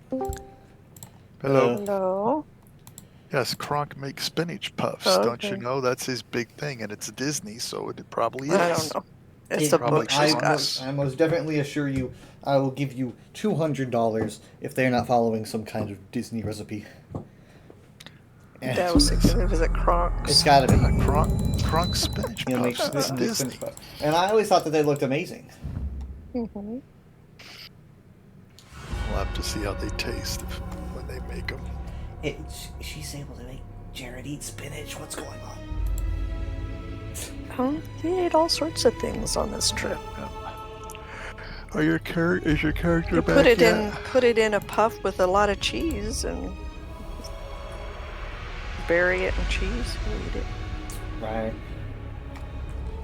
Hello. Hello. Yes, Kronk makes spinach puffs. Don't you Okay. know that's his big thing? And it's Disney, so it probably I don't is. know. It's It, a Probably book she's got. I most definitely assure you, I will give you $200 if they're not following some kind of Disney recipe. And That was thinking of, is it it's Crocs? gotta be. Kronk spinach You know, make, puffs. It's make Disney. spinach puffs. And I always thought that they looked amazing. Mm-hmm. We'll have to see how they taste when they make them. She's able to make Jared eat spinach. What's going on? He ate all sorts of things on this trip. Is your character You back put it yet? put it in a puff with a lot of cheese and bury it in cheese. You eat it. Right.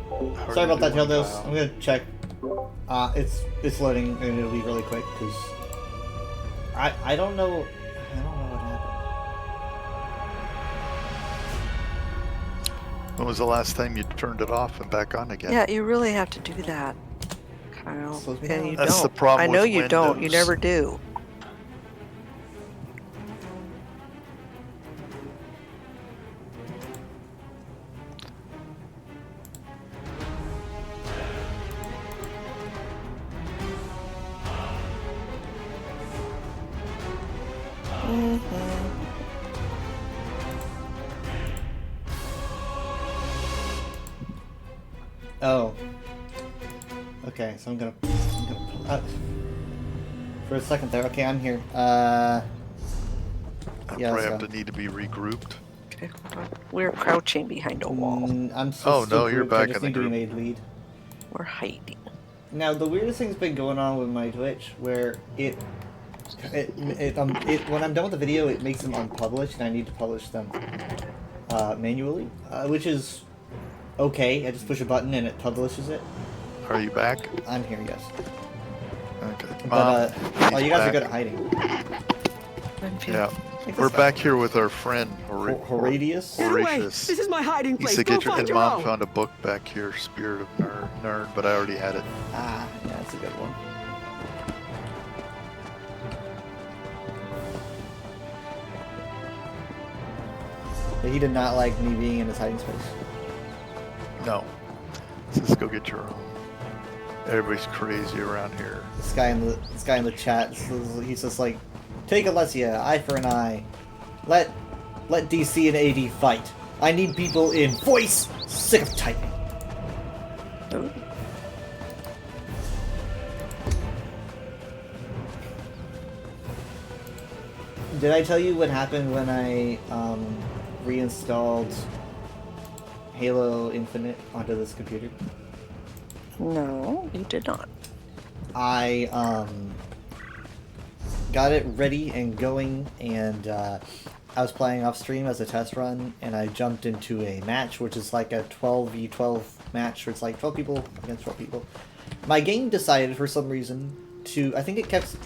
How are Sorry you about that, doing, Dildos. Kyle? I'm gonna check. It's loading and it'll be really quick because I don't know what happened. When was the last time you turned it off and back on again? Yeah, you really have to do that, Kyle. Slows me And down. you That's don't. the problem I know with you don't. You Windows. never do. Mm-hmm. Oh. Okay, so I'm gonna pull out for a second there. Okay, I'm here. I Yeah, probably let's have go. to need to be regrouped. Okay, hold on. We're crouching behind a wall. I'm still Oh, no, you're grouped. I back just in the need to be group. made lead. We're hiding. Now the weirdest thing's been going on with my Twitch, where when I'm done with the video, it makes them unpublished, and I need to publish them manually, which is okay. I just push a button and it publishes it. Are you back? I'm here, yes. Okay. But He's you guys are back. good at hiding. Yeah. Take We're this back here with our friend Horadius. Get away! Horatius. This is my hiding He place. said, Go "Get your." find And your Mom own. found a book back here, Spirit of Nerd, but I already had it. Ah, yeah, that's a good one. But he did not like me being in his hiding space. No. Let's go get your own. Everybody's crazy around here. This guy in the chat, he's just like, take Alessia, eye for an eye. Let DC and AD fight. I need people in voice. Sick of typing. Ooh. Did I tell you what happened when I reinstalled Halo Infinite onto this computer? No, you did not. I got it ready and going, and I was playing off stream as a test run, and I jumped into a match, which is like a 12v12 match, where it's like 12 people against 12 people. My game decided for some reason to, I think it kept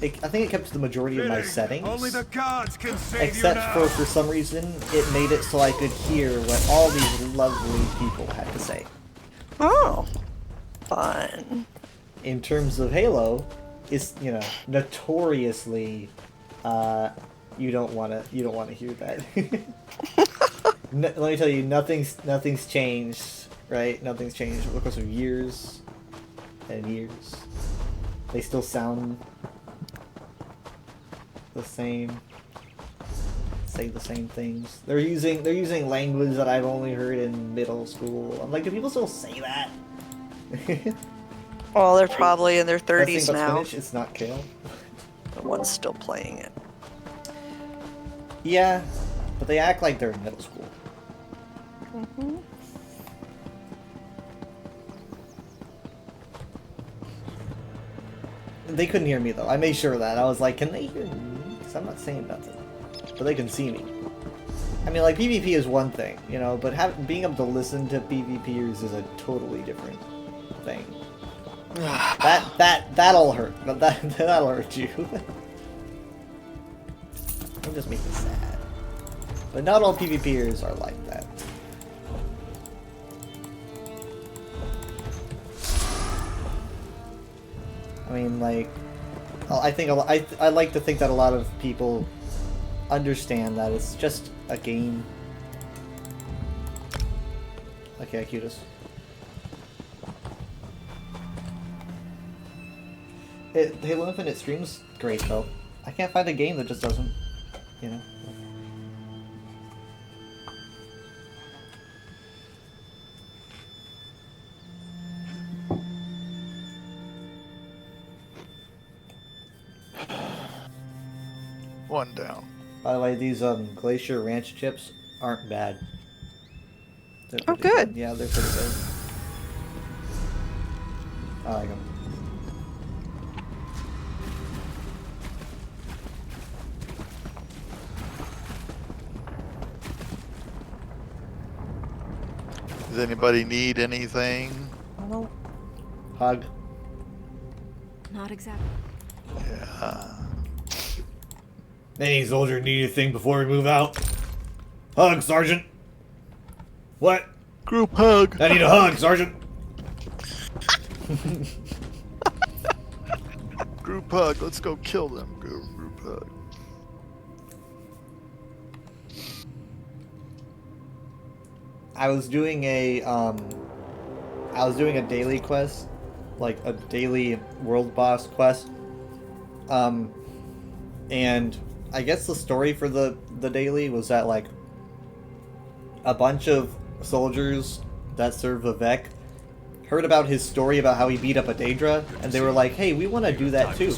the majority of my settings. Only the gods can save Except you now. for some reason, it made it so I could hear what all these lovely people had to say. Oh, fun. In terms of Halo, it's, you know, notoriously, you don't want to hear that. Let me tell you, nothing's changed, right? Nothing's changed over the course of years and years. They still sound the same. Say the same things. They're using language that I've only heard in middle school. I'm like, do people still say that? Well, they're probably in their Best thing 30s about now. spinach, it's not kale. The one's still playing it. Yeah, but they act like they're in middle school. Mm-hmm. They couldn't hear me though. I made sure of that. I was like, can they hear me? Because I'm not saying nothing. But they can see me. I mean, like, PvP is one thing, you know, but being able to listen to PvPers is a totally different thing. That'll hurt. That'll hurt you. It'll just make me sad. But not all PvPers are like that. I mean, like, I think I like to think that a lot of people understand that it's just a game. Okay, Acutus. Halo Infinite streams great though. I can't find a game that just doesn't, you know. One down. By the way, these Glacier Ranch chips aren't bad. They're Oh, pretty good. Yeah, they're pretty good. I like them. Does anybody need anything? Nope. Hug. Not exactly. Yeah. Any soldier need anything before we move out? Hug, Sergeant. What? Group hug. I need a hug, Sergeant. Group hug. Let's go kill them. Group hug. I was doing a daily quest, like a daily world boss quest. And I guess the story for the daily was that like a bunch of soldiers that serve Vivek heard about his story about how he beat up a Daedra, and they were like, "Hey, we want to do that too."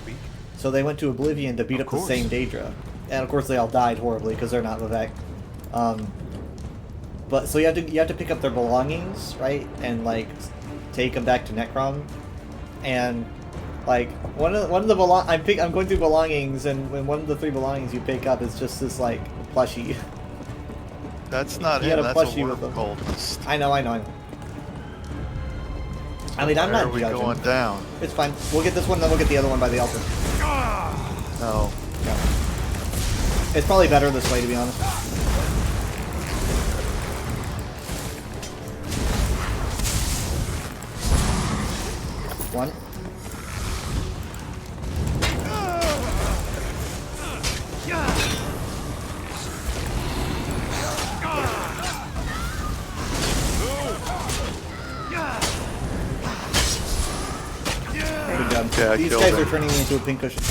So they went to Oblivion to beat up the same Daedra, and of course they all died horribly because they're not Vivek. But so you have to pick up their belongings, right, and like take them back to Necrom, and like one of the I'm going through belongings, and when one of the 3 belongings you pick up is just this like plushie. That's not You him. had a That's a plushie worm with him. cultist. I know. I mean, I'm Where not are we judging. going down? It's fine. We'll get this one, then we'll get the other one by the altar. No. Yeah. It's probably better this way, to be honest. One. Good job. Okay, I These killed guys him. are turning me into a pink cushion.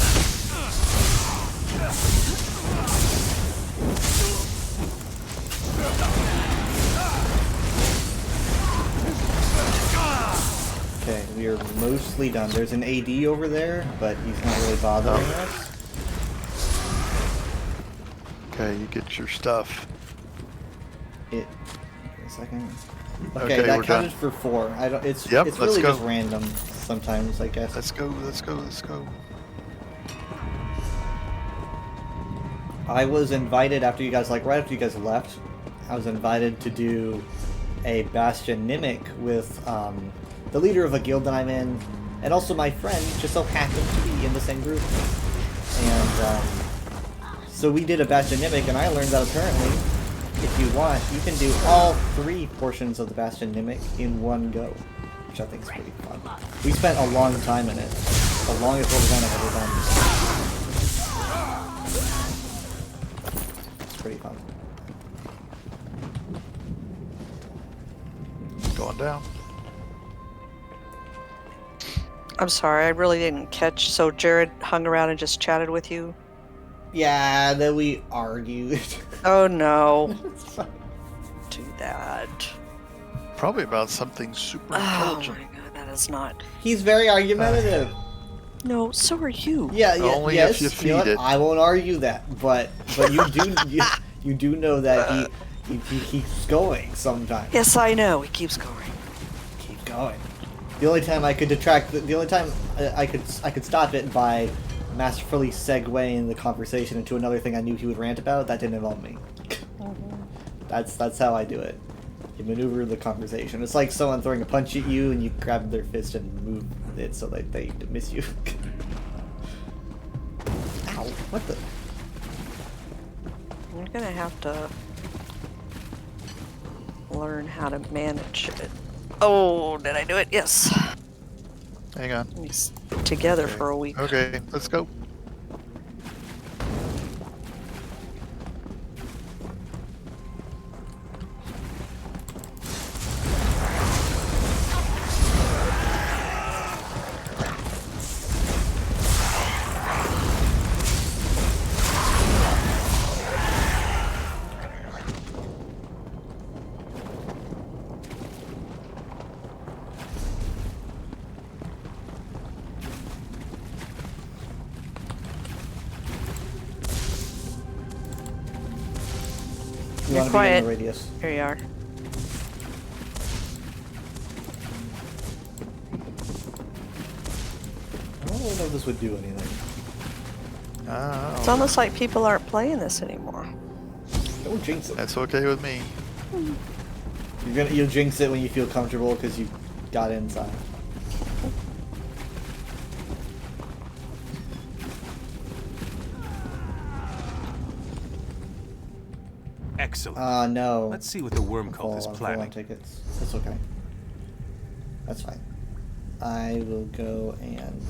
Okay, we are mostly done. There's an AD over there, but he's not really bothering us. Okay, you get your stuff. Wait a second. Okay, Okay, that we're counted done. for 4. I don't. It's Yep, it's let's really go. just random sometimes, I guess. Let's go. Let's go. Let's go. I was invited after you guys, like right after you guys left, I was invited to do a Bastion Mimic with the leader of a guild that I'm in, and also my friend just so happened to be in the same group. And so we did a Bastion Mimic, and I learned that apparently, if you want, you can do all 3 portions of the Bastion Mimic in one go, which I think is pretty fun. We spent a long time in it, the longest world event I've ever done. Pretty fun. Going down. I'm sorry, I really didn't catch. So Jared hung around and just chatted with you? Yeah, then we argued. Oh no. It's fine. Do that. Probably about something super Oh intelligent. my god, that is not. He's very argumentative. No, so are you. Yeah, Only yes. if you know feed what? it. I won't argue that, but you do you do know that he keeps going sometimes. Yes, I know. He keeps going. Keep going. The only time I could detract, the only time I could stop it by masterfully segueing the conversation into another thing I knew he would rant about. That didn't involve me. That's how I do it. You maneuver the conversation. It's like someone throwing a punch at you, and you grab their fist and move it so that they miss you. Ow! What the? I'm gonna have to learn how to manage it. Oh, did I do it? Yes. Hang on. Let me together Okay. for a week. Okay, let's go. You You're want to be in quiet. the radius. Here you are. I don't really know if this would do anything. It's almost like people aren't playing this anymore. Don't jinx it. That's okay with me. You'll jinx it when you feel comfortable because you got inside. Excellent. No. Let's see what the worm cult is Full on planning. tickets. That's okay. That's fine. I will go and...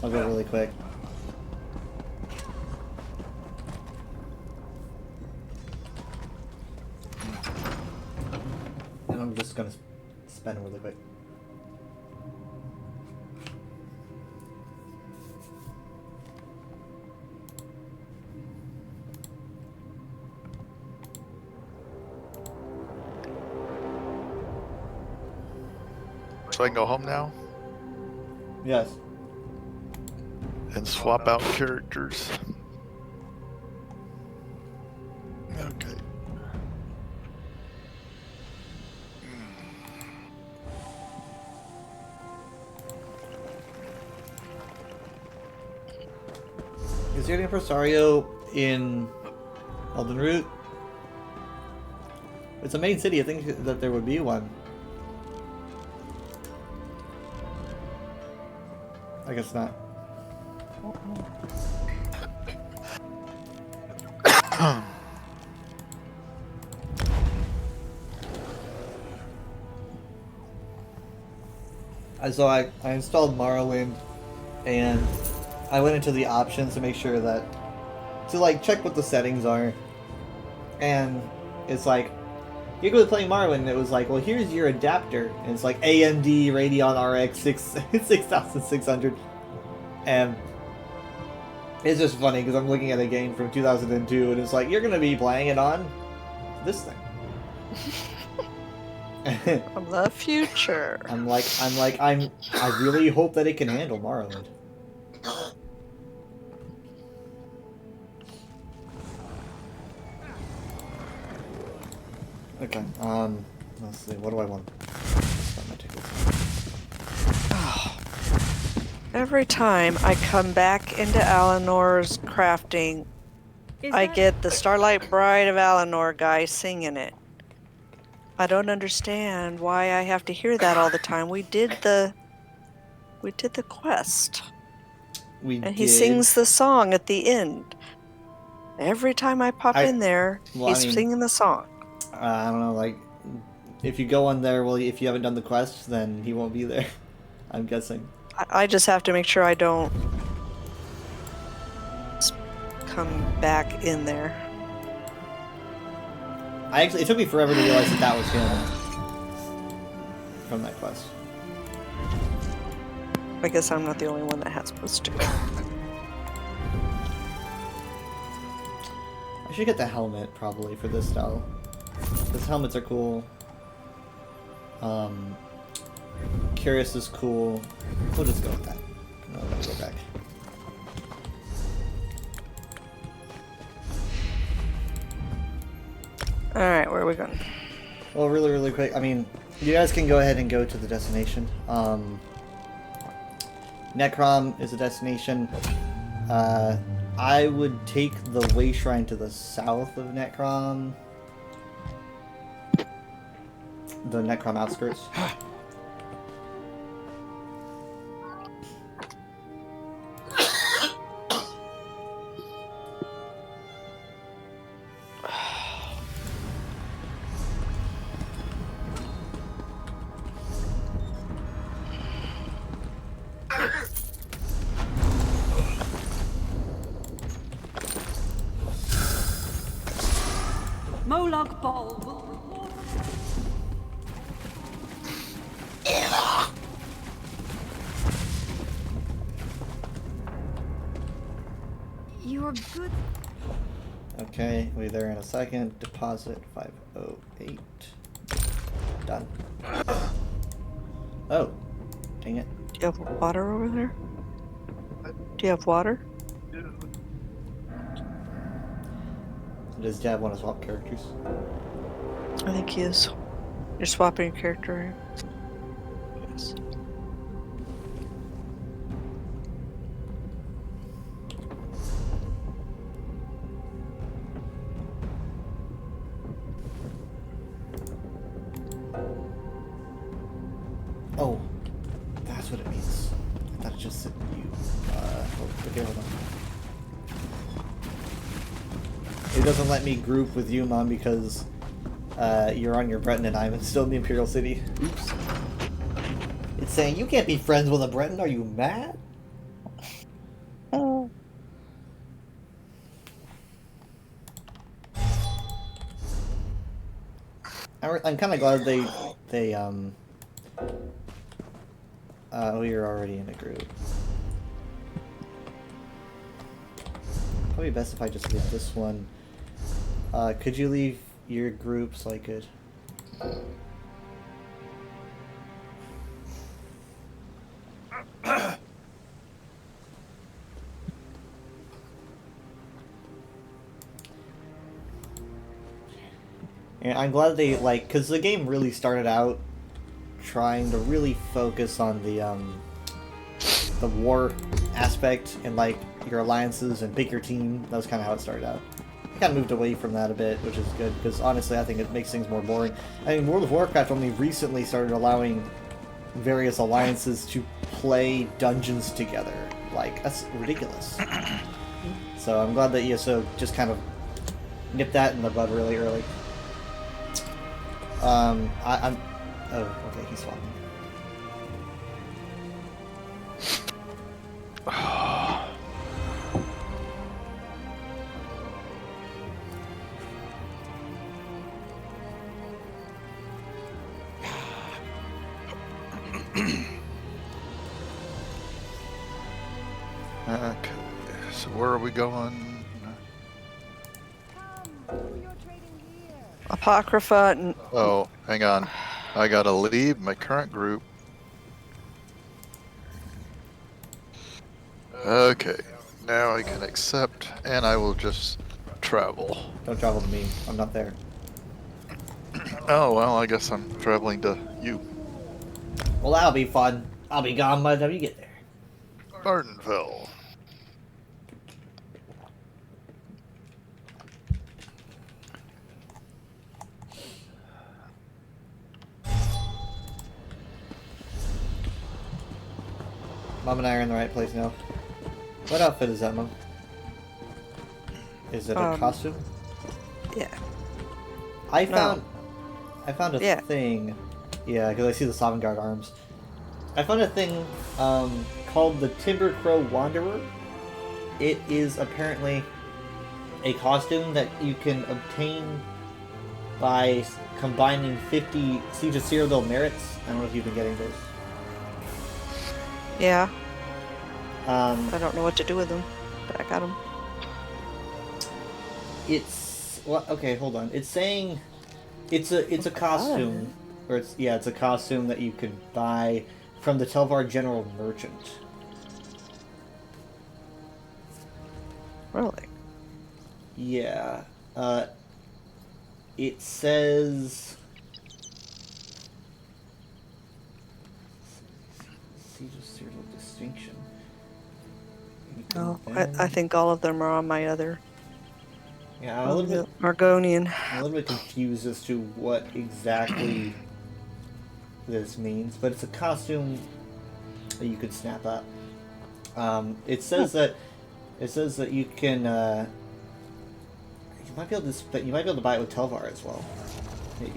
I'll go really quick. And I'm just gonna spend really quick. So I can go home now Yes. and swap out characters. Okay. Is there an impresario in Elden Root? It's a main city. I think that there would be one. I guess not. So I installed Morrowind, and I went into the options to make sure that like check what the settings are, and it's like you go to playing Morrowind, and it was like, well, here's your adapter, and it's like AMD Radeon RX 6600, and it's just funny because I'm looking at a game from 2002, and it's like you're gonna be playing it on this thing. From the future. I really hope that it can handle Morrowind. Okay, let's see, what do I want? Start my tickets. Every time I come back into Alinor's crafting, I get the Starlight Bride of Alienor guy singing it. I don't understand why I have to hear that all the time. We did the quest. And he sings the song at the end. Every time I pop in there, he's singing the song. I don't know, like, if you go on there, well, if you haven't done the quest, then he won't be there. I'm guessing. I just have to make sure I don't come back in there. It took me forever to realize that was him from that quest. I guess I'm not the only one that has supposed to. I should get the helmet, probably, for this style. Because helmets are cool. Curious is cool. We'll just go with that. No, let's go back. Alright, where are we going? Well, really, really quick. I mean, you guys can go ahead and go to the destination. Necrom is a destination. I would take the Way Shrine to the south of Necrom. The Necrom outskirts. ball will reward you. You're good. Okay, we'll be there in a second. Deposit 508. Done. Oh, dang it. Do you have water over there? Do you have water? Does Dad want to swap characters? I think he is. You're swapping your character. Right? Yes. Oh, that's what it means. I thought it just said you. Okay, hold on. It doesn't let me group with you, Mom, because you're on your Breton and I'm still in the Imperial City. Oops. It's saying you can't be friends with a Breton. Are you mad? Oh. I'm kind of glad they oh, you're already in a group. Probably best if I just leave this one. Could you leave your group so I could? And I'm glad they, like, because the game really started out trying to really focus on the war aspect and, like, your alliances and pick your team. That was kind of how it started out. I kind of moved away from that a bit, which is good, because honestly I think it makes things more boring. I mean, World of Warcraft only recently started allowing various alliances to play dungeons together. Like, that's ridiculous. So I'm glad that ESO just kind of nipped that in the bud really early. I'm... Oh, okay, he's swapping. Okay, so where are we going? Apocrypha and Oh, hang on. I gotta leave my current group. Okay, now I can accept, and I will just travel. Don't travel to me. I'm not there. Oh, well, I guess I'm traveling to you. Well, that'll be fun. I'll be gone by the time you get there. Ardenville. Mom and I are in the right place now. What outfit is that, Mom? Is it a costume? yeah. I found a Yeah. thing. Yeah, because I see the Sovngarde arms. I found a thing called the Timber Crow Wanderer. It is apparently a costume that you can obtain by combining 50 Siege of Cyrodiil merits. I don't know if you've been getting those. Yeah. I I don't know what to do with them, but I got them. It's well, okay. Hold on. It's saying it's a costume, or it's a costume that you could buy from the Telvar General Merchant. Really? Yeah. It says Siege of Cyrodiil Distinction. No, I think all of them are on my other. Yeah, I'm a little bit. Margonian. I'm a little bit confused as to what exactly this means, but it's a costume that you could snap up. It says that you can you might be able to buy it with Telvar as well, maybe.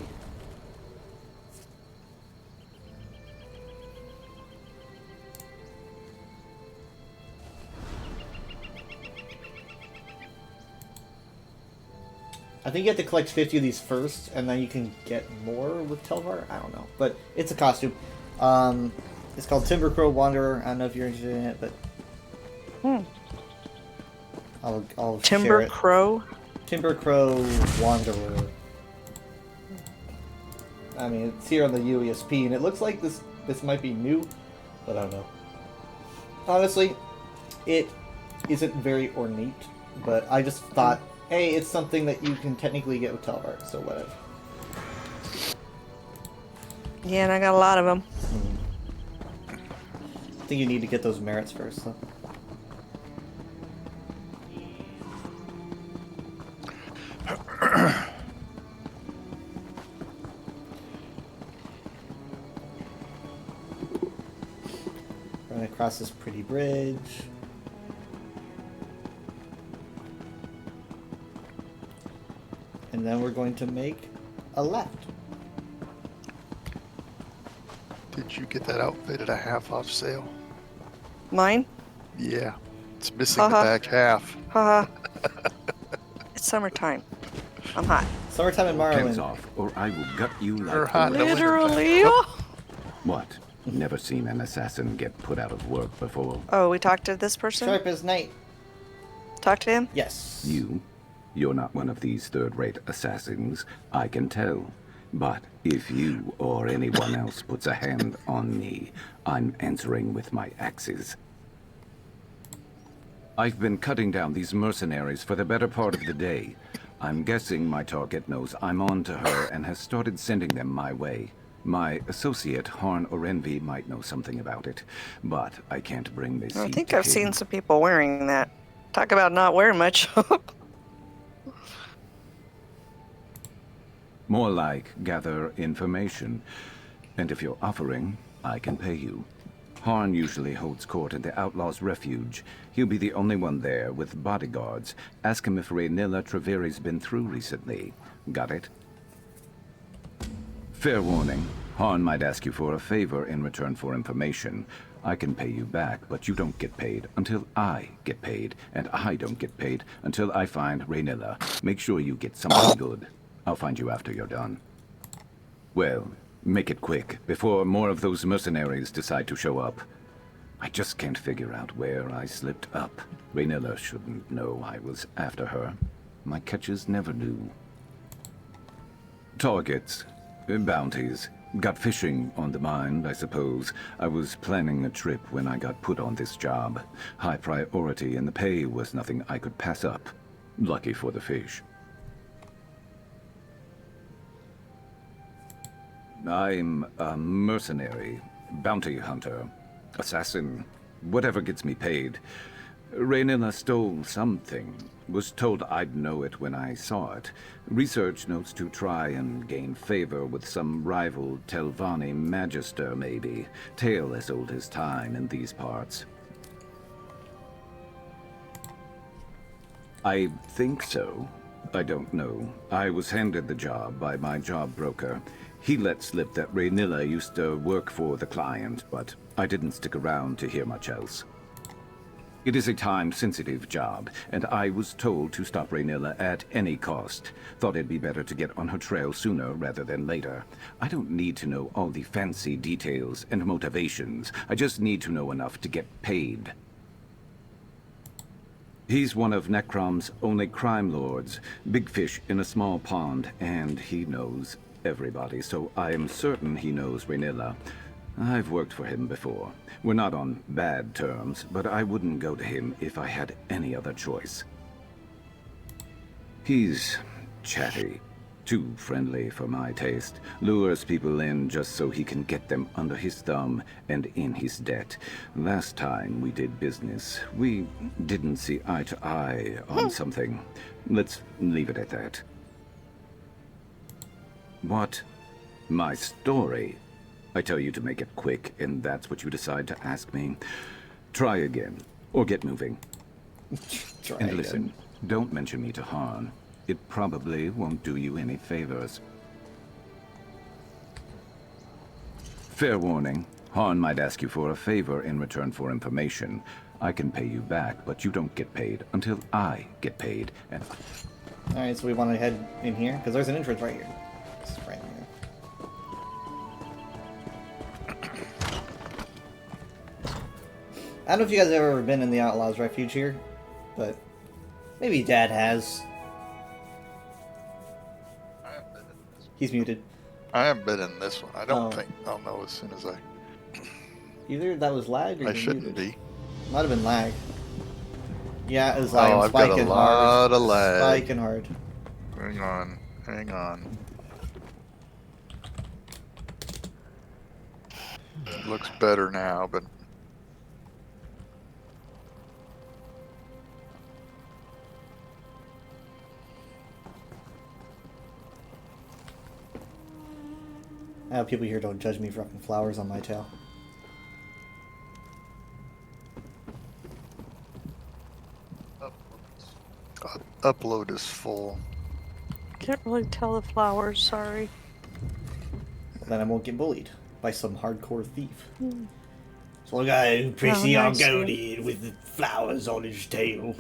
think you have to collect 50 of these first, and then you can get more with Telvar. I don't know, but it's a costume. It's called Timber Crow Wanderer. I don't know if you're interested in it, but I'll share Timber it. Crow? Timber Crow Wanderer. I mean, it's here on the UESP, and it looks like this might be new, but I don't know. Honestly, it isn't very ornate, but I just thought, hey, it's something that you can technically get with Telvar, so whatever. Yeah, and I got a lot of them. I think you need to get those merits first, though. Running across this pretty bridge. And then we're going to make a left. Did you get that outfit at a half-off sale? Mine? Yeah. It's missing the Uh-huh. back half. Haha. It's summertime. I'm hot. Summertime in Hands Morrowind. off, or I will gut you You're like hot. the No, Literally. What? Never seen an assassin get put out of work before. Oh, we talked to this person? Sharp as night. Talk to him? Yes. You're not one of these third-rate assassins, I can tell. But if you or anyone else puts a hand on me, I'm answering with my axes. I've been cutting down these mercenaries for the better part of the day. I'm guessing my target knows I'm on to her and has started sending them my way. My associate, Harn Orenvi, might know something about it, but I can't bring this. I think I've seen some people wearing that. Talk about not wearing much. More like gather information. And if you're offering, I can pay you. Harn usually holds court at the Outlaw's Refuge. He'll be the only one there with bodyguards. Ask him if Raynilla Treveri's been through recently. Got it? Fair warning. Harn might ask you for a favor in return for information. I can pay you back, but you don't get paid until I get paid. And I don't get paid until I find Raynilla. Make sure you get something good. I'll find you after you're done. Well, make it quick, before more of those mercenaries decide to show up. I just can't figure out where I slipped up. Raynilla shouldn't know I was after her. My catches never knew. Targets. Bounties. Got fishing on the mind, I suppose. I was planning a trip when I got put on this job. High priority, and the pay was nothing I could pass up. Lucky for the fish. I'm a mercenary, bounty hunter, assassin, whatever gets me paid. Raynilla stole something. Was told I'd know it when I saw it. Research notes to try and gain favor with some rival Telvanni magister, maybe. Tale as old as time in these parts. I think so. I don't know. I was handed the job by my job broker. He let slip that Raynilla used to work for the client, but I didn't stick around to hear much else. It is a time-sensitive job, and I was told to stop Raynilla at any cost. Thought it'd be better to get on her trail sooner rather than later. I don't need to know all the fancy details and motivations. I just need to know enough to get paid. He's one of Necrom's only crime lords. Big fish in a small pond, and he knows everybody, so I am certain he knows Raynilla. I've worked for him before. We're not on bad terms, but I wouldn't go to him if I had any other choice. He's chatty. Too friendly for my taste. Lures people in just so he can get them under his thumb and in his debt. Last time we did business, we didn't see eye to eye on something. Let's leave it at that. What? My story? I tell you to make it quick, and that's what you decide to ask me. Try again, or get moving. Try And again. listen, don't mention me to Harn. It probably won't do you any favors. Fair warning. Harn might ask you for a favor in return for information. I can pay you back, but you don't get paid until I get paid, and Alright, so we want to head in here? Because there's an entrance right here. It's right here. I don't know if you guys have ever been in the Outlaws Refuge here, but maybe Dad has. He's muted. I haven't been in this one. I don't Oh. think I'll know as soon as Either that was lag or I you're shouldn't muted. be. Might have been lag. Yeah, it was lag. Oh, I'm I've got a spiking lot hard. of lag. Spiking hard. Hang on. Hang on. Looks better now, but I hope people here don't judge me for having flowers on my tail. upload is full. Can't really tell the flowers, sorry. Then I won't get bullied by some hardcore thief. So a guy who pretty Oh, on nice. goated with the flowers on his tail.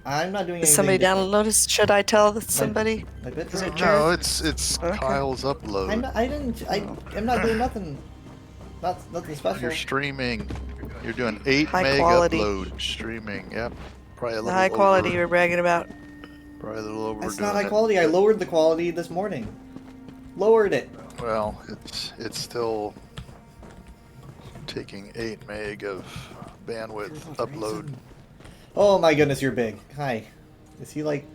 I'm not doing anything. Is somebody different. download us? Should I tell somebody? My bit Is it No, it's Okay. Kyle's upload. I'm not doing nothing. Nothing special. You're streaming. You're doing 8 High meg quality. upload streaming. Yep. Probably a The little high quality over. you're bragging about. Probably a little over. That's not high quality. I lowered the quality this morning. Lowered it. Well, it's still taking 8 meg of bandwidth upload. Oh my goodness, you're big. Hi. Is he like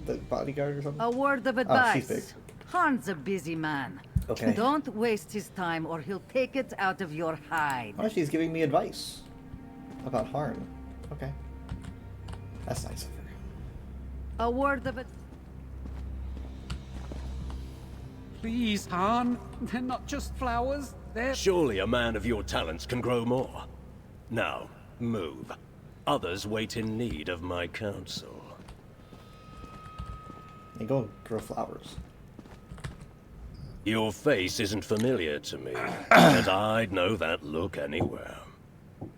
the bodyguard or something? A word of Oh, advice. she's big. Han's a busy man. Okay. Don't waste his time or he'll take it out of your hide. Oh, she's giving me advice about harm. Okay. That's nice of her. A word of advice. Please, Han. They're not just flowers. They're... Surely a man of your talents can grow more. Now, move. Others wait in need of my counsel. And go grow flowers. Your face isn't familiar to me, but I'd know that look anywhere.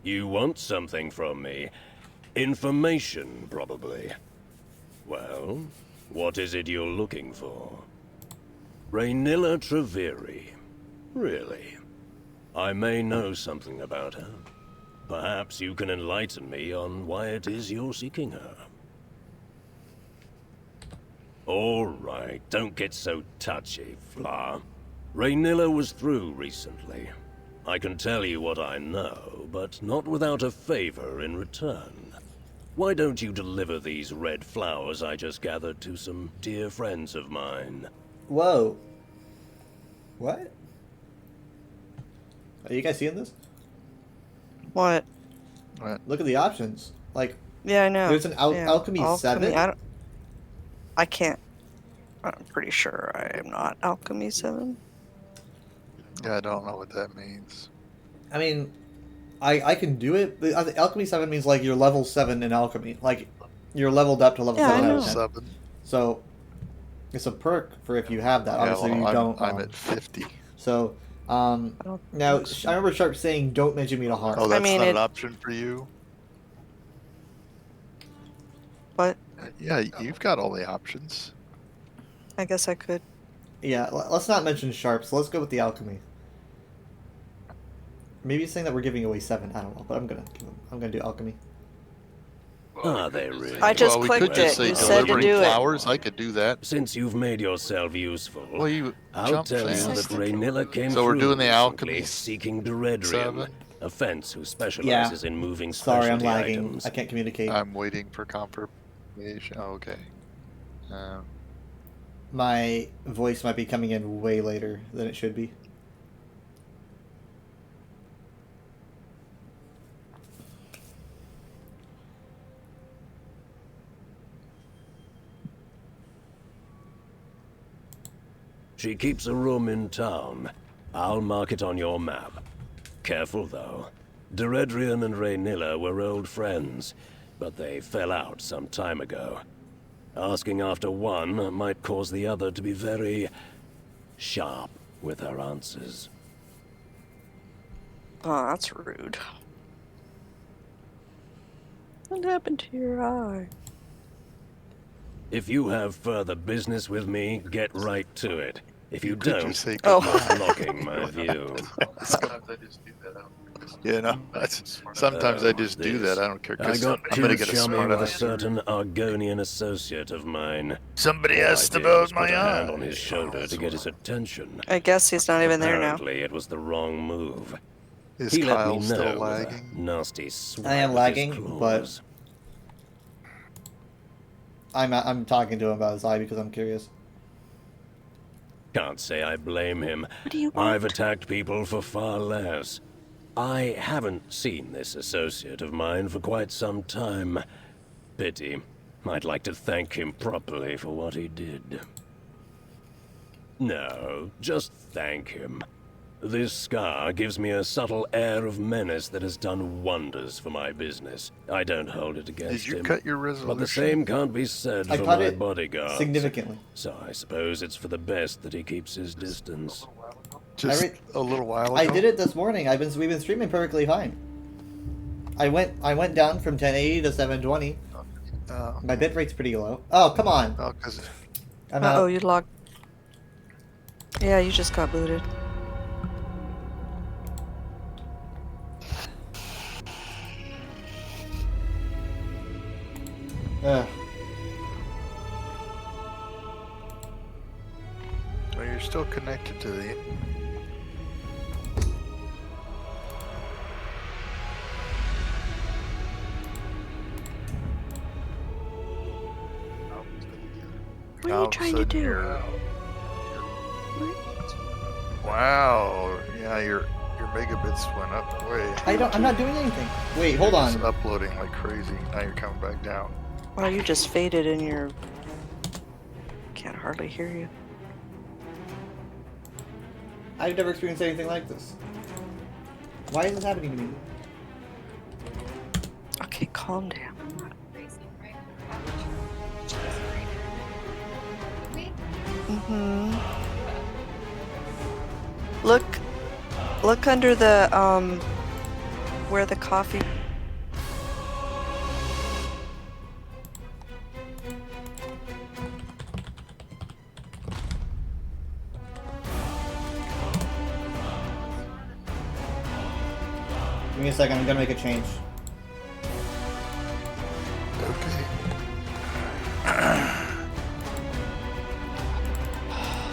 You want something from me. Information, probably. Well, what is it you're looking for? Raynilla Treveri. Really? I may know something about her. Perhaps you can enlighten me on why it is you're seeking her. All right, don't get so touchy, Fla. Raynilla was through recently. I can tell you what I know, but not without a favor in return. Why don't you deliver these red flowers I just gathered to some dear friends of mine? Whoa. What? Are you guys seeing this? What? Look at the options. Like, Yeah, I know. there's an Yeah, Alchemy 7. I can't. I'm pretty sure I am not Alchemy 7. Yeah, I don't know what that means. I mean, I can do it. The Alchemy 7 means like you're level 7 in Alchemy. Like, you're leveled up to level Yeah, I 7 out know. of 10. 7. So, it's a perk for if you have that. Yeah, Obviously, well, you don't. I'm at 50. So, don't now, think so. I remember Sharp saying, don't mention me to harm. Oh, that's mean, not it- an option for you? But Yeah, you've got all the options. I guess I could. Yeah, let's not mention Sharp, so let's go with the Alchemy. Maybe it's saying that we're giving away 7. I don't know, but I'm gonna do Alchemy. Are they really? I just well, we could clicked just it. say You said to delivering do it. flowers. I could do that. Since you've made yourself useful, Well, you I'll jump tell you fast. that Raynilla came So we're through doing the recently Alchemy seeking Deredrium, 7? a fence who specializes in moving Sorry, I'm specialty lagging. items. I can't communicate. I'm waiting for confirmation. Oh, okay. My voice might be coming in way later than it should be. She keeps a room in town. I'll mark it on your map. Careful, though. Deredrian and Raynilla were old friends, but they fell out some time ago. Asking after one might cause the other to be very sharp with her answers. Oh, that's rude. What happened to your eye? If you have further business with me, get right to it. If you Could don't, just say Oh. goodbye. blocking my view. Yeah, no. Sometimes I just do that. I don't care. I 'Cause got I'm gonna too get a chummy smart with a ass. certain Argonian associate of mine. Somebody All I asked did about was put my a eye. hand on his shoulder to get his attention. I guess he's not even there now. Apparently, it was the wrong move. Is He let Kyle me still know with a lagging? nasty swipe I am of his lagging, but claws. I'm talking to him about his eye because I'm curious. Can't say I blame him. What do you want? I've attacked people for far less. I haven't seen this associate of mine for quite some time. Pity. I'd like to thank him properly for what he did. No, just thank him. This scar gives me a subtle air of menace that has done wonders for my business. I don't hold it against Did you him. cut your But resolution? the same can't be said I for cut my it bodyguards. significantly. So I suppose it's for the best that he keeps his distance. Just I re- a little while ago. I did it this morning. We've been streaming perfectly fine. I went down from 1080 to 720. My bitrate's pretty low. Oh, come on. Oh, 'cause I'm Uh-oh, out. you logged. Yeah, you just got booted. Ugh. well, you're still connected to the. What are All you of a trying to sudden do? Wow. Yeah, your megabits went up way. I'm not doing anything. Wait, hold You're on. just uploading like crazy. Now you're coming back down. Well, you just faded in your... Can't hardly hear you. I've never experienced anything like this. Why is this happening to me? Okay, calm down. Mm-hmm. Look under the, where the coffee... Give me a second, I'm gonna make a change. Okay.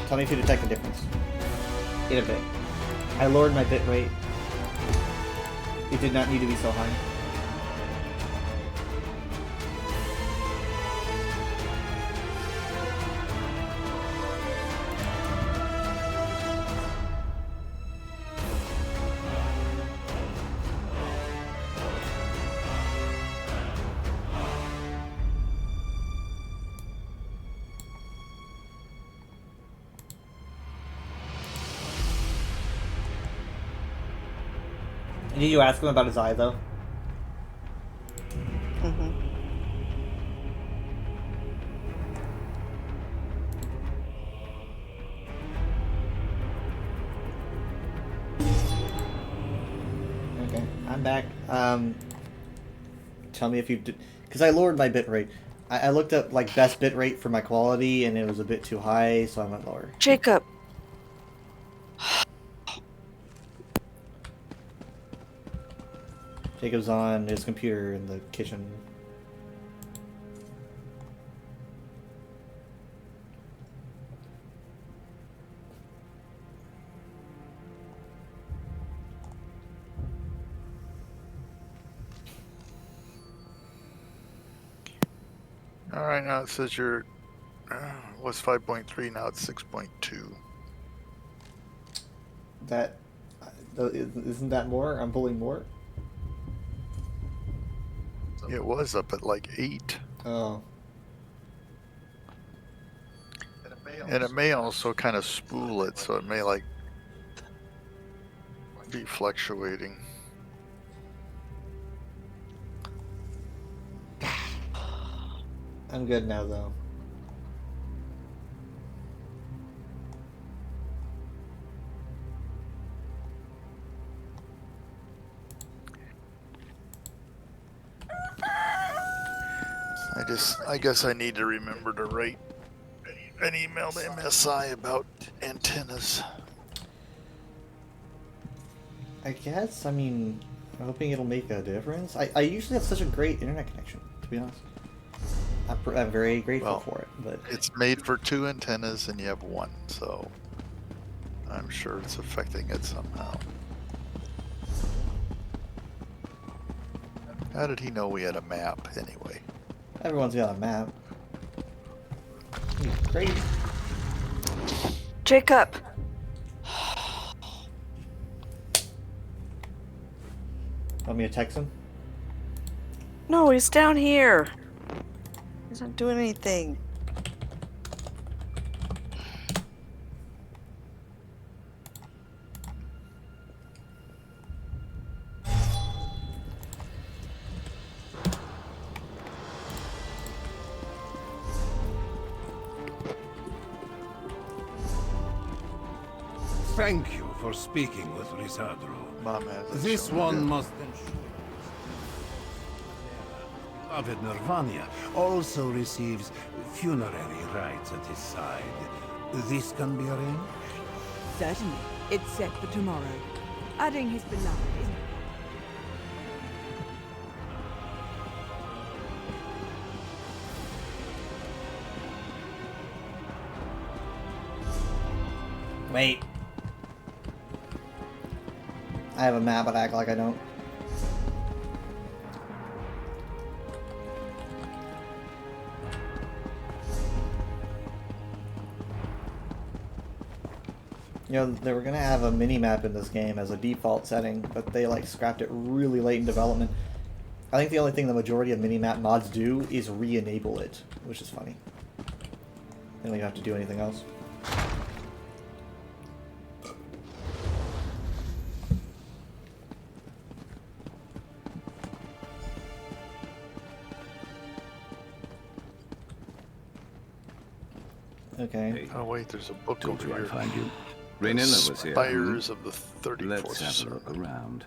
Tell me if you detect a difference. In a bit. I lowered my bit rate. It did not need to be so high. Did you ask him about his eye, though? Mm-hmm. Okay, I'm back. Tell me if you did, because I lowered my bit rate. I looked up like best bit rate for my quality, and it was a bit too high, so I went lower. Jacob! Jacob's on his computer in the kitchen. All right, now it says you're was 5.3, now it's 6.2. That isn't that more? I'm pulling more. It was up at like 8. Oh, And it may also kind of spool it, so it may like be fluctuating. I'm good now though. guess I need to remember to write an email to MSI about antennas. I guess. I mean, I'm hoping it'll make a difference. I usually have such a great internet connection, to be honest. I'm very grateful for it, but It's made for 2 antennas and you have 1, so I'm sure it's affecting it somehow. How did he know we had a map anyway? everyone's got a map. You're crazy. Jacob! Want me to text him? No, he's down here. He's not doing anything. Thank you for speaking with Risadro. Mom has This one must ensure beloved Nirvania also receives funerary rites at his side. This can be arranged? Certainly. It's set for tomorrow. Adding his beloved is... Wait. I have a map, but I act like I don't. You know, they were gonna have a mini-map in this game as a default setting, but they like scrapped it really late in development. I think the only thing the majority of mini-map mods do is re-enable it, which is funny. They don't even have to do anything else. Okay. Hey, Oh wait, there's a book told over you I'd here. find you. Raynilla was here. Spires of the 34th Let's have a Circle. look around.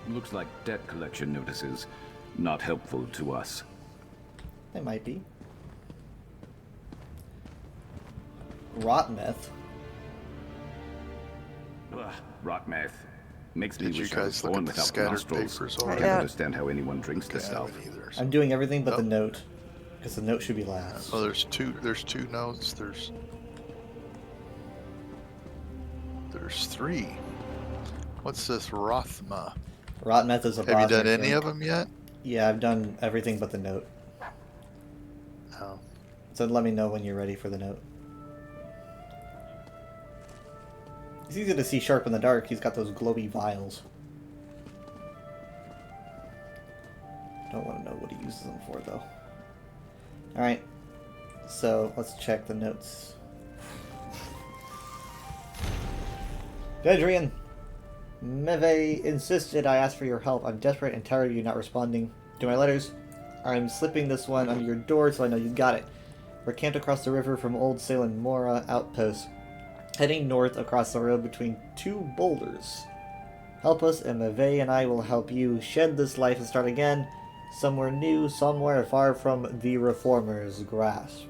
Looks like debt collection notices. Not helpful to us. They might be. Rot meth. Ugh, rot meth. Makes me Did you wish I was guys look born at the without scattered nostrils. papers I already? can't Yeah. understand how anyone drinks Okay, this I stuff. haven't either. I'm doing everything but the Oh. note. Because the note should be last. Oh, there's two notes. There's 3. What's this Rothma? Rot meth is a Have you done Bosniak any thing. of them yet? Yeah, I've done everything but the note. No. So let me know when you're ready for the note. It's easy to see sharp in the dark. He's got those glowy vials. Don't want to know what he uses them for, though. Alright. So, let's check the notes. Adrian! Meve insisted I ask for your help. I'm desperate and tired of you not responding to my letters. I'm slipping this one under your door so I know you got it. We're camped across the river from Old Salem Mora Outpost, heading north across the road between 2 boulders. Help us and Meve and I will help you shed this life and start again, somewhere new, somewhere far from the Reformer's grasp.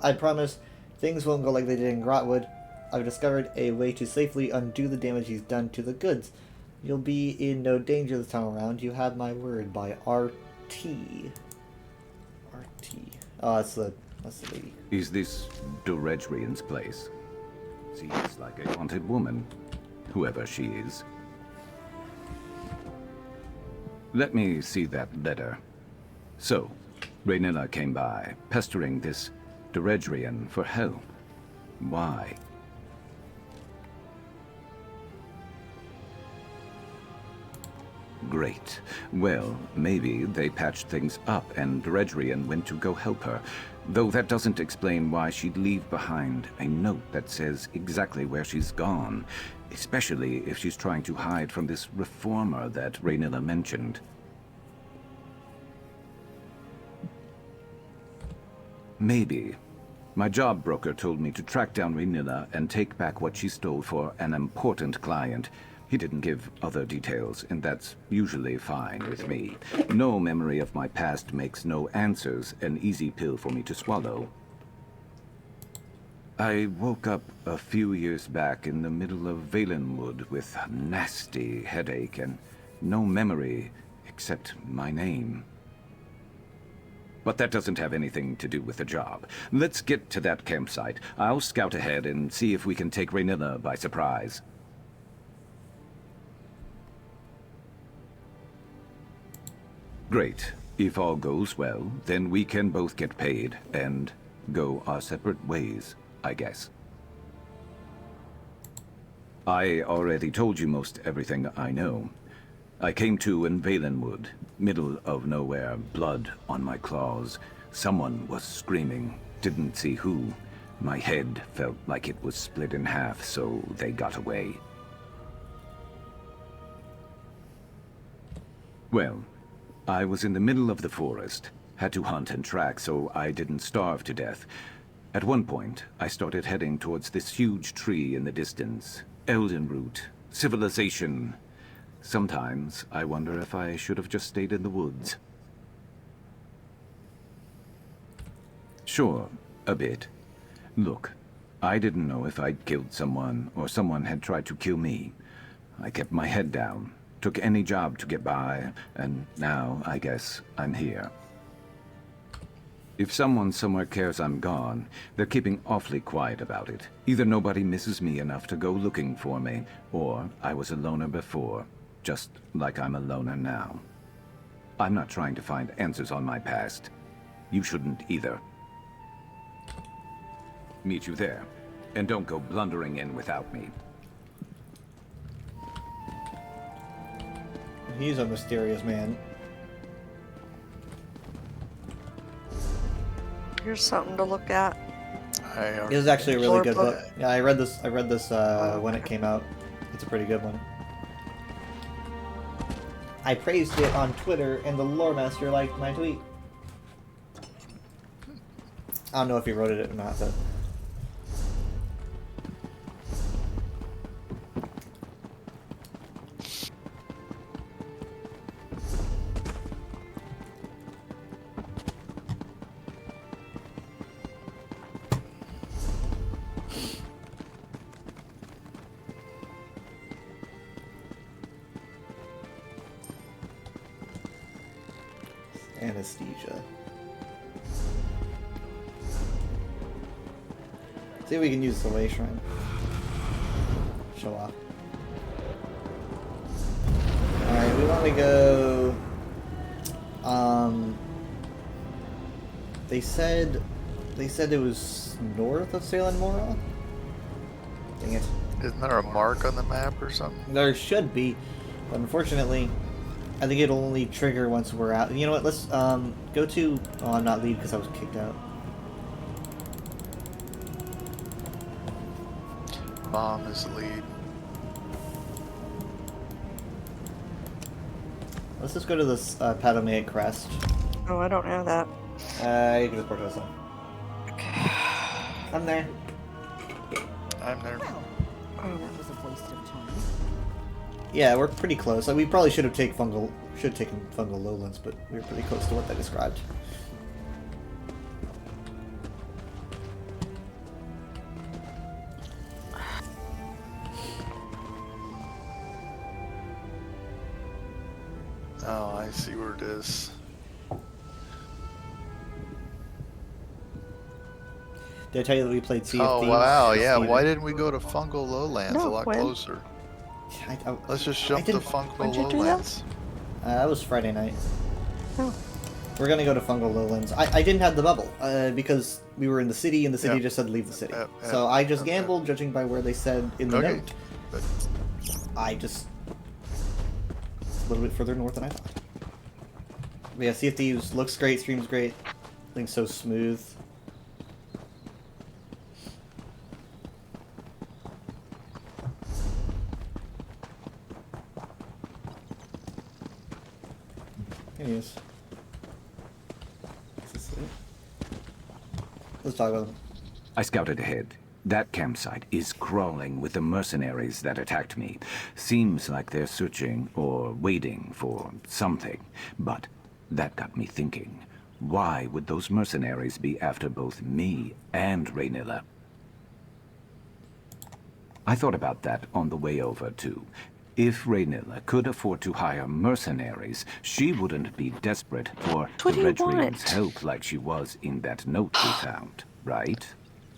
I promise things won't go like they did in Grotwood. I've discovered a way to safely undo the damage he's done to the goods. You'll be in no danger this time around. You have my word. By R.T. R.T. Oh, that's the lady. Is this Duredrian's place? Seems like a wanted woman, whoever she is. Let me see that letter. So, Raynilla came by, pestering this Duredrian for help. Why? Great. Well, maybe they patched things up and Duredrian went to go help her. Though that doesn't explain why she'd leave behind a note that says exactly where she's gone, especially if she's trying to hide from this reformer that Raynilla mentioned. Maybe. My job broker told me to track down Raynilla and take back what she stole for an important client. He didn't give other details, and that's usually fine with me. No memory of my past makes no answers an easy pill for me to swallow. I woke up a few years back in the middle of Valenwood with a nasty headache and no memory except my name. But that doesn't have anything to do with the job. Let's get to that campsite. I'll scout ahead and see if we can take Raynilla by surprise. Great. If all goes well, then we can both get paid and go our separate ways, I guess. I already told you most everything I know. I came to in Valenwood, middle of nowhere, blood on my claws. Someone was screaming, didn't see who. My head felt like it was split in half, so they got away. Well, I was in the middle of the forest, had to hunt and track so I didn't starve to death. At one point, I started heading towards this huge tree in the distance. Eldenroot, civilization. Sometimes I wonder if I should have just stayed in the woods. Sure, a bit. Look, I didn't know if I'd killed someone or someone had tried to kill me. I kept my head down, took any job to get by, and now I guess I'm here. If someone somewhere cares I'm gone, they're keeping awfully quiet about it. Either nobody misses me enough to go looking for me, or I was a loner before, just like I'm a loner now. I'm not trying to find answers on my past. You shouldn't either. Meet you there, and don't go blundering in without me. He's a mysterious man. Here's something to look at. It was actually a really good book. book. Yeah, I read this when it came out. It's a pretty good one. I praised it on Twitter, and the lore master liked my tweet. I don't know if he wrote it or not, but... Anesthesia. See if we can use the way shrine. Show off. Alright, we want to go... They said it was north of Salem Mora? Dang it. Isn't there a mark on the map or something? There should be, but unfortunately, I think it'll only trigger once we're out. You know what? Let's go to. Oh, I'm not lead because I was kicked out. Bomb is the lead. Let's just go to this Padomaic crest. Oh, I don't have that. You can just port us on. Okay. I'm there. I'm there. That was a waste of time. Yeah, we're pretty close. Like, we probably should have taken fungal lowlands, but we were pretty close to what they described. Oh, I see where it is. Did I tell you that we played Sea of Oh Thieves? wow, yeah. Steven? Why didn't we go to Fungal Lowlands? No, a lot when? closer. I Let's just jump to didn't- Fungal When'd you do that? Lowlands. That was Friday night. Oh. We're gonna go to Fungal Lowlands. I didn't have the bubble, because we were in the city, and the city Yep. just said leave the city. Yep, yep, So I just okay. gambled, judging by where they said in the Okay. note. But I just... a little bit further north than I thought. But yeah, Sea of Thieves looks great, streams great. Things so smooth. Anyways. Is this it? Let's talk about them. I scouted ahead. That campsite is crawling with the mercenaries that attacked me. Seems like they're searching or waiting for something. But that got me thinking. Why would those mercenaries be after both me and Raynilla? I thought about that on the way over, too. If Raynilla could afford to hire mercenaries, she wouldn't be desperate for What the do you Redrian's want? help like she was in that note we found, right?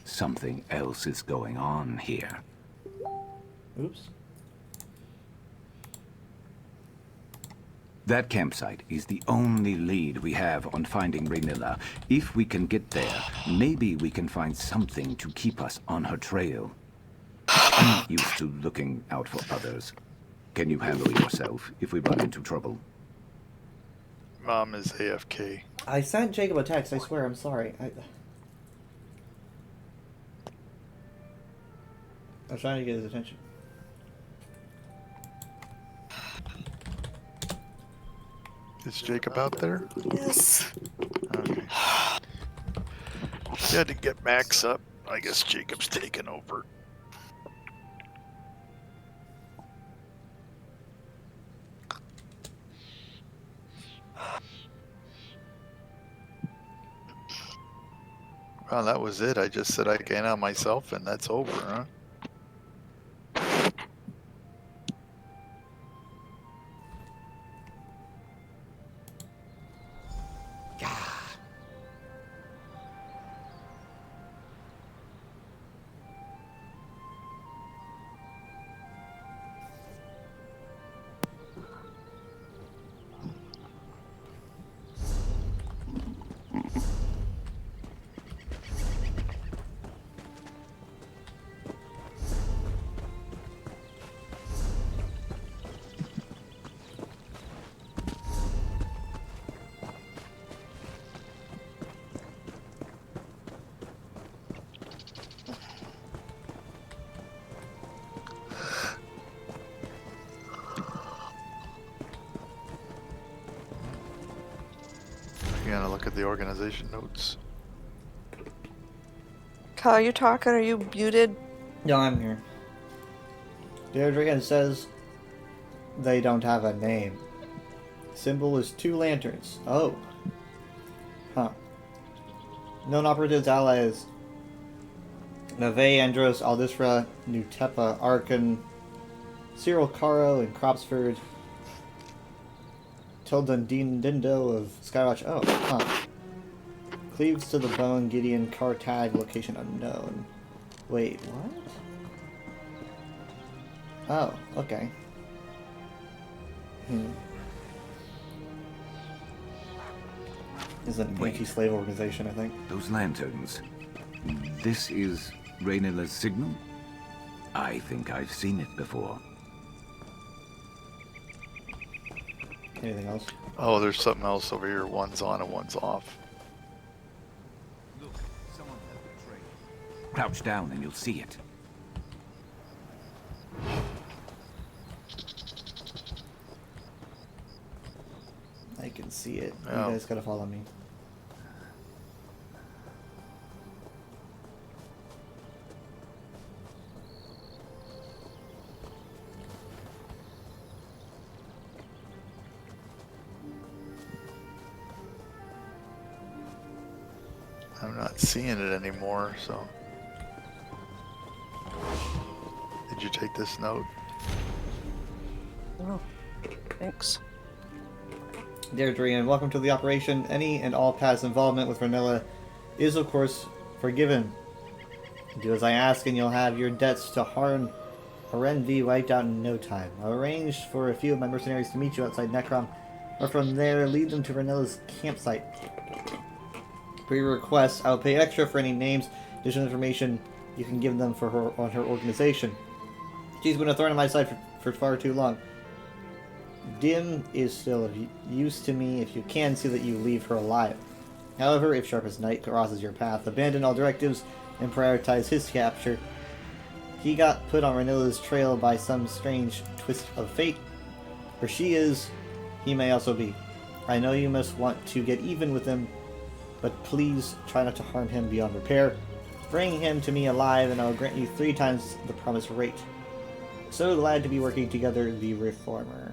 Something else is going on here. Oops. That campsite is the only lead we have on finding Raynilla. If we can get there, maybe we can find something to keep us on her trail. I'm not used to looking out for others. Can you handle yourself if we run into trouble? Mom is AFK. I sent Jacob a text, I swear, I'm sorry. I was trying to get his attention. Is Jacob out there? Yes. Okay. She had to get Max up. I guess Jacob's taken over. Well, that was it. I just said I can out myself, and that's over, huh? You gotta look at the organization notes. Kyle, you talking? Are you muted? No, I'm here. Deirdre says they don't have a name. Symbol is 2 lanterns. Oh. Huh. Known operatives allies Nave, Andros, Aldisra, Nutepa, Arkan, Cyril Caro, and Cropsford. Tildun Dindo of Skywatch. Oh, huh. Cleaves to the bone, Gideon, car tag, location unknown. Wait, what? Oh, okay. Is an Wait. anti-slave organization, I think. Those lanterns. This is Raynilla's signal? I think I've seen it before. Anything else? Oh, there's something else over here. One's on and one's off. Look, someone left the trail. Crouch down and you'll see it. I can see it. Oh. You guys gotta follow me. I'm not seeing it anymore, so. Did you take this note? Oh, thanks. Dear Drian, welcome to the operation. Any and all past involvement with Raynilla is, of course, forgiven. Do as I ask and you'll have your debts to Harn Horenvi wiped out in no time. I've arranged for a few of my mercenaries to meet you outside Necrom, or from there lead them to Raynilla's campsite. Per your request, I'll pay extra for any names, additional information you can give them for her on her organization. She's been a thorn in my side for far too long. Dim is still of use to me if you can see that you leave her alive. However, if Sharp as Night crosses your path, abandon all directives and prioritize his capture. He got put on Raynilla's trail by some strange twist of fate. Where she is, he may also be. I know you must want to get even with him, but please try not to harm him beyond repair. Bring him to me alive, and I'll grant you 3 times the promised rate. So glad to be working together, the Reformer.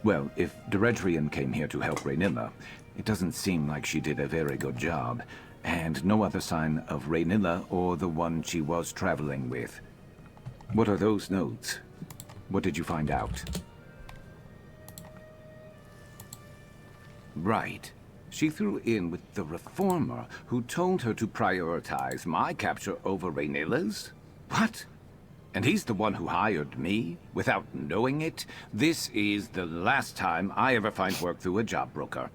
Well, if Deredrian came here to help Raynilla, it doesn't seem like she did a very good job. And no other sign of Raynilla or the one she was traveling with. What are those notes? What did you find out? Right. She threw in with the Reformer, who told her to prioritize my capture over Raynilla's? What? And he's the one who hired me, without knowing it? This is the last time I ever find work through a job broker.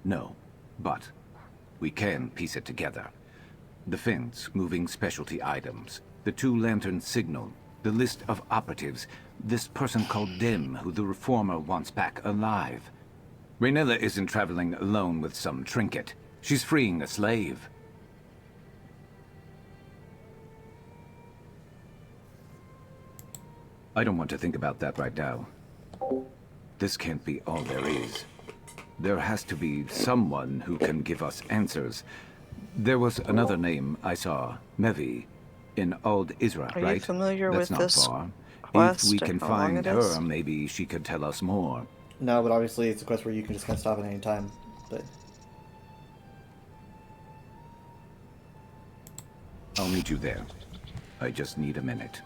No, but we can piece it together. The fence moving specialty items, the 2 lantern signal, the list of operatives, this person called Dim who the Reformer wants back alive. Raynilla isn't traveling alone with some trinket. She's freeing a slave. I don't want to think about that right now. This can't be all there is. There has to be someone who can give us answers. There was another name I saw, Mevi, in Old Isra, Are right? you familiar That's with not this far. quest If we and can how long find it is? her, maybe she could tell us more. No, but obviously it's a quest where you can just kind of stop at any time. But I'll meet you there. I just need a minute.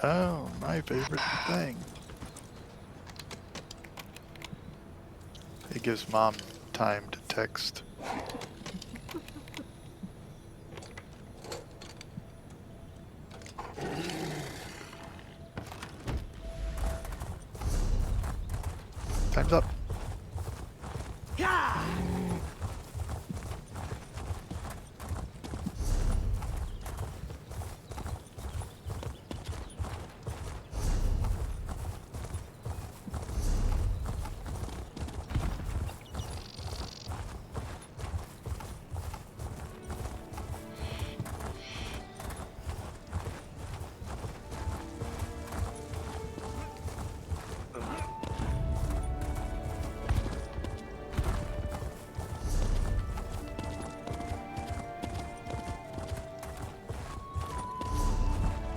Oh, my favorite thing. It gives Mom time to text. Time's up.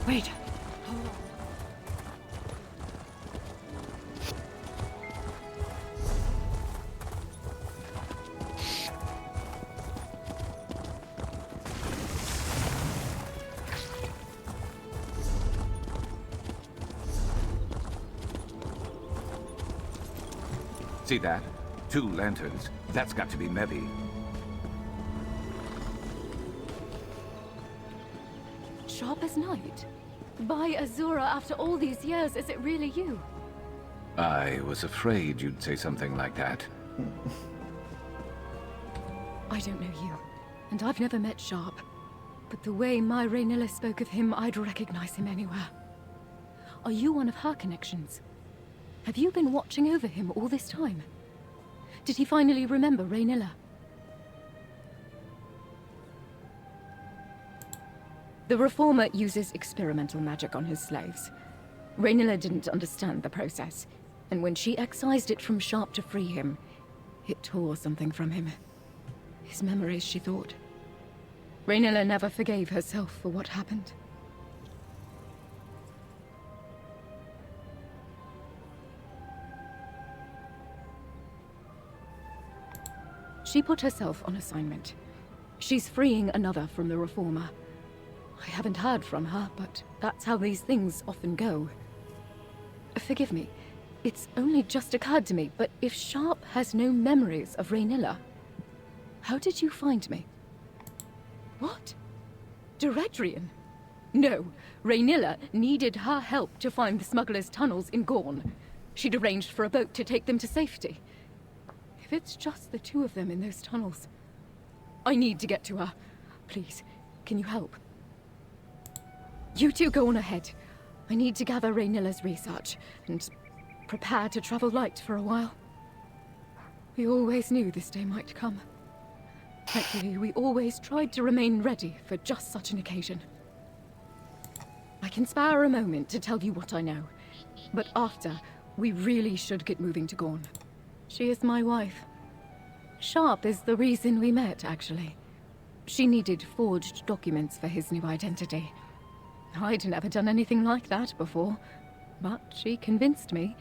Wait. See that? 2 lanterns. That's got to be Mevi. Sharp as night? By Azura, after all these years, is it really you? I was afraid you'd say something like that. I don't know you, and I've never met Sharp. But the way my Raynilla spoke of him, I'd recognize him anywhere. Are you one of her connections? Have you been watching over him all this time? Did he finally remember Raynilla? The Reformer uses experimental magic on his slaves. Raynilla didn't understand the process, and when she excised it from Sharp to free him, it tore something from him. His memories, she thought. Raynilla never forgave herself for what happened. She put herself on assignment. She's freeing another from the Reformer. I haven't heard from her, but that's how these things often go. Forgive me. It's only just occurred to me, but if Sharp has no memories of Raynilla, how did you find me? What? Diredrian? No, Raynilla needed her help to find the smugglers' tunnels in Gorn. She'd arranged for a boat to take them to safety. If it's just the two of them in those tunnels, I need to get to her. Please, can you help? You two go on ahead. I need to gather Raynilla's research and prepare to travel light for a while. We always knew this day might come. Thankfully, we always tried to remain ready for just such an occasion. I can spare a moment to tell you what I know, but after, we really should get moving to Gorn. She is my wife. Sharp is the reason we met, actually. She needed forged documents for his new identity. I'd never done anything like that before, but she convinced me.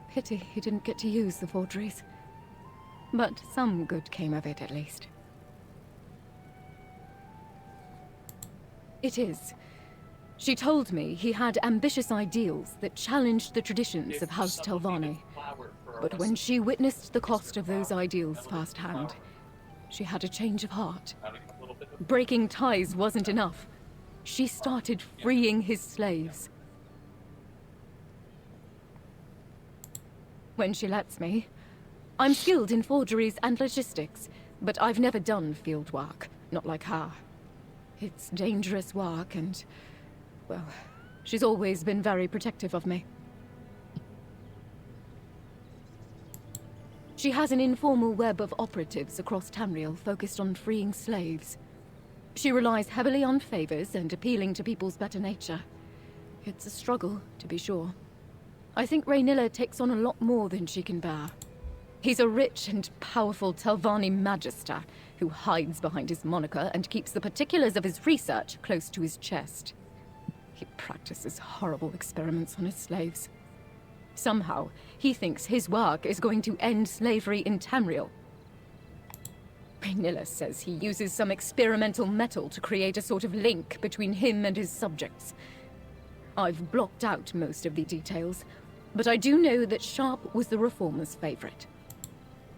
Pity he didn't get to use the forgeries. But some good came of it, at least. It is. She told me he had ambitious ideals that challenged the traditions of House Telvanni. But when she witnessed the cost of those ideals firsthand, she had a change of heart. Breaking ties wasn't enough. She started freeing his slaves. When she lets me, I'm skilled in forgeries and logistics, but I've never done field work, not like her. It's dangerous work and, well, she's always been very protective of me. She has an informal web of operatives across Tamriel focused on freeing slaves. She relies heavily on favors and appealing to people's better nature. It's a struggle, to be sure. I think Raynilla takes on a lot more than she can bear. He's a rich and powerful Telvanni magister who hides behind his moniker and keeps the particulars of his research close to his chest. He practices horrible experiments on his slaves. Somehow, he thinks his work is going to end slavery in Tamriel. Raynilla says he uses some experimental metal to create a sort of link between him and his subjects. I've blocked out most of the details, but I do know that Sharp was the Reformer's favorite.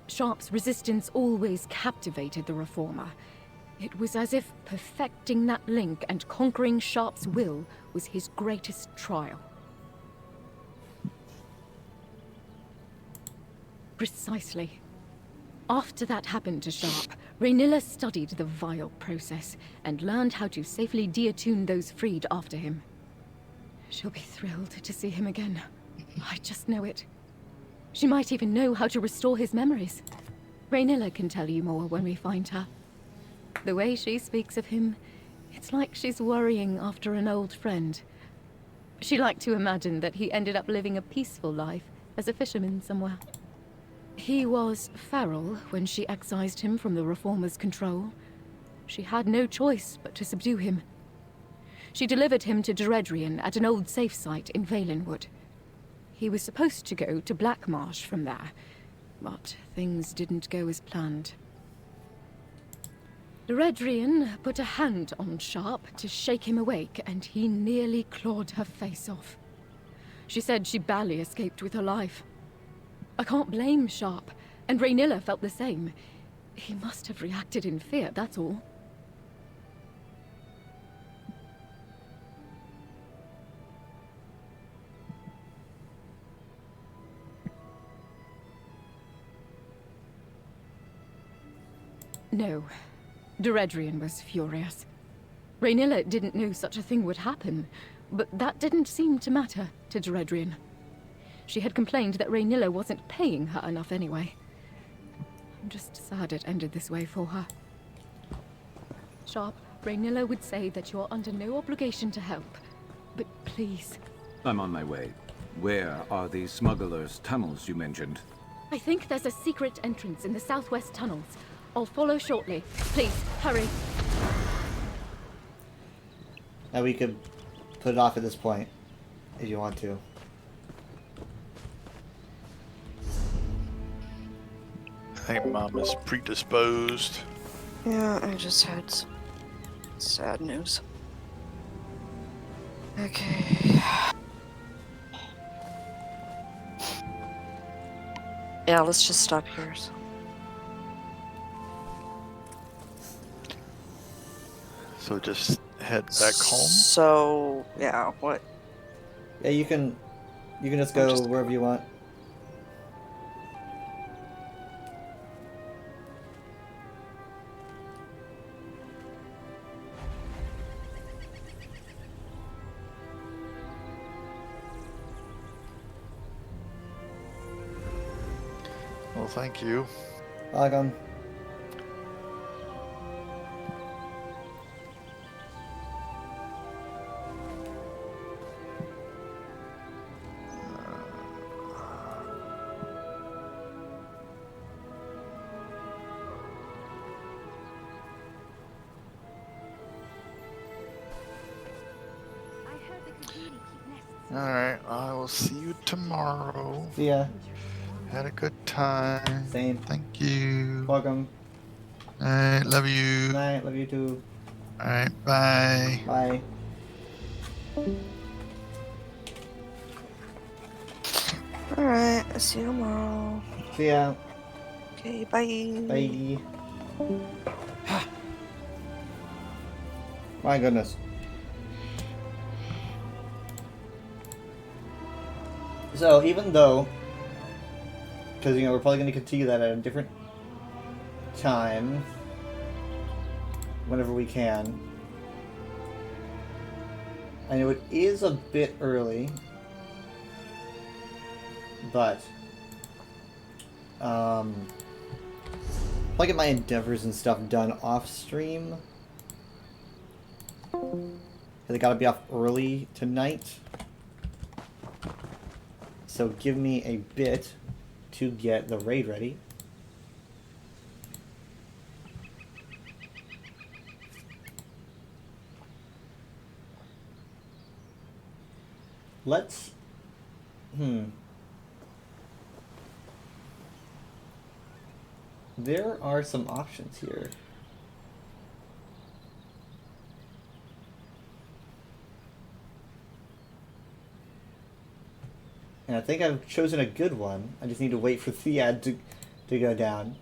Sharp's resistance always captivated the Reformer. It was as if perfecting that link and conquering Sharp's will was his greatest trial. Precisely. After that happened to Sharp, Raynilla studied the vile process and learned how to safely deattune those freed after him. She'll be thrilled to see him again. I just know it. She might even know how to restore his memories. Raynilla can tell you more when we find her. The way she speaks of him, it's like she's worrying after an old friend. She liked to imagine that he ended up living a peaceful life as a fisherman somewhere. He was feral when she excised him from the Reformer's control. She had no choice but to subdue him. She delivered him to Diredrian at an old safe site in Valenwood. He was supposed to go to Blackmarsh from there, but things didn't go as planned. Diredrian put a hand on Sharp to shake him awake, and he nearly clawed her face off. She said she barely escaped with her life. I can't blame Sharp, and Raynilla felt the same. He must have reacted in fear, that's all. No. Diredrian was furious. Raynilla didn't know such a thing would happen, but that didn't seem to matter to Diredrian. She had complained that Raynilla wasn't paying her enough anyway. I'm just sad it ended this way for her. Sharp, Raynilla would say that you're under no obligation to help, but please. I'm on my way. Where are the smugglers' tunnels you mentioned? I think there's a secret entrance in the southwest tunnels. I'll follow shortly. Please, hurry. Now we could put it off at this point, if you want to. I think Mom is predisposed. Yeah, I just had some sad news. Okay. Yeah, let's just stop here. So. So just head back home. So yeah, what? Yeah, you can just I'm go just- wherever you want. Well, thank you. Welcome. All right, I will see you tomorrow. See ya. Had a good time. Same. Thank you. Welcome. All right, love you. Good night. Love you too. All right, bye. Bye. Alright, I'll see you tomorrow. See ya. Okay, bye. Bye. My goodness. So even though, because we're probably going to continue that at a different time, whenever we can. I know it is a bit early, but I'll get my endeavors and stuff done off stream. I gotta be off early tonight. So give me a bit to get the raid ready. Let's... There are some options here. And I think I've chosen a good one. I just need to wait for the ad to go down.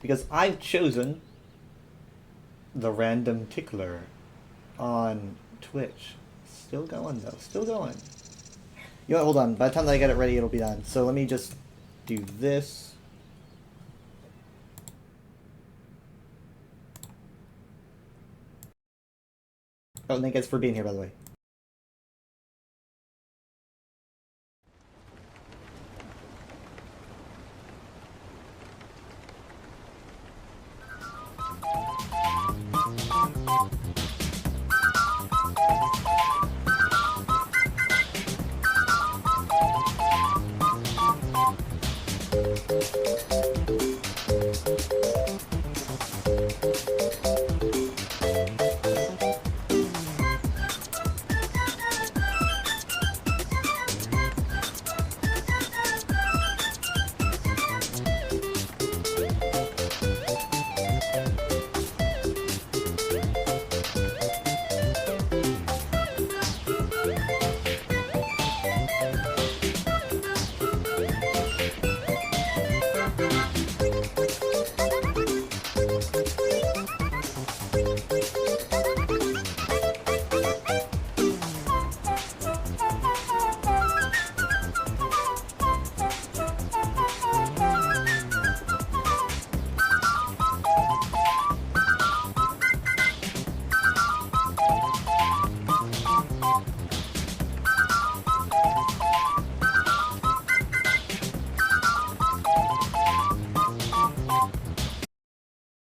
Because I've chosen the Random Tickler on Twitch. Still going though, still going. You know what, hold on. By the time that I get it ready, it'll be done. So let me just do this. Oh, and thank you guys for being here, by the way.